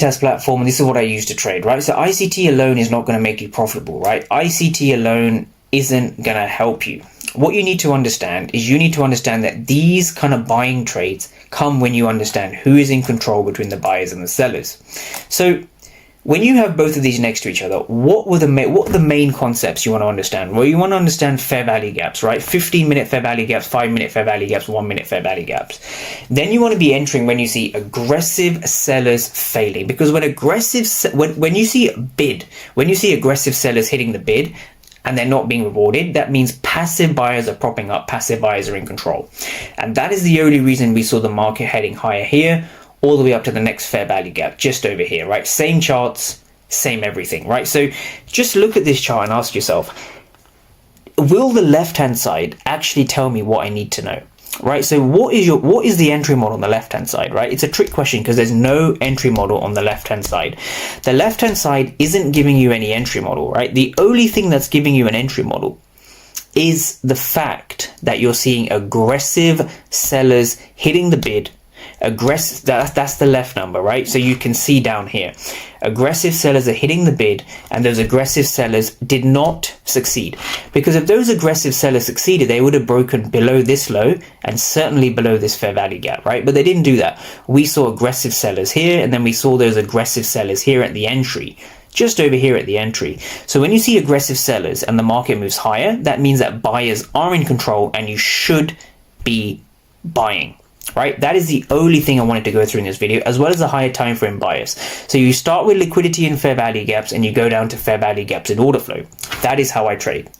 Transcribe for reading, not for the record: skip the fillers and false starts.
test platform, and this is what I use to trade, right? So ICT alone is not going to make you profitable, right? ICT alone isn't going to help you. What you need to understand is you need to understand that these kind of buying trades come when you understand who is in control between the buyers and the sellers. So when you have both of these next to each other, what are the main concepts you want to understand? Well, you want to understand fair value gaps, right? 15-minute fair value gaps, 5-minute fair value gaps, 1-minute fair value gaps. Then you want to be entering when you see aggressive sellers failing, because when you see aggressive sellers hitting the bid and they're not being rewarded, that means passive buyers are propping up, passive buyers are in control. And that is the only reason we saw the market heading higher here, all the way up to the next fair value gap, just over here, right? Same charts, same everything, right? So just look at this chart and ask yourself, will the left-hand side actually tell me what I need to know, right? So what is the entry model on the left-hand side, right? It's a trick question because there's no entry model on the left-hand side. The left-hand side isn't giving you any entry model, right? The only thing that's giving you an entry model is the fact that you're seeing aggressive sellers hitting the bid. Aggressive, that's the left number, right? So you can see down here, aggressive sellers are hitting the bid, and those aggressive sellers did not succeed, because if those aggressive sellers succeeded, they would have broken below this low and certainly below this fair value gap, right? But they didn't do that. We saw aggressive sellers here, and then we saw those aggressive sellers here at the entry, just over here at the entry. So when you see aggressive sellers and the market moves higher, that means that buyers are in control and you should be buying. Right, that is the only thing I wanted to go through in this video, as well as the higher time frame bias. So you start with liquidity and fair value gaps, and you go down to fair value gaps in order flow. That is how I trade.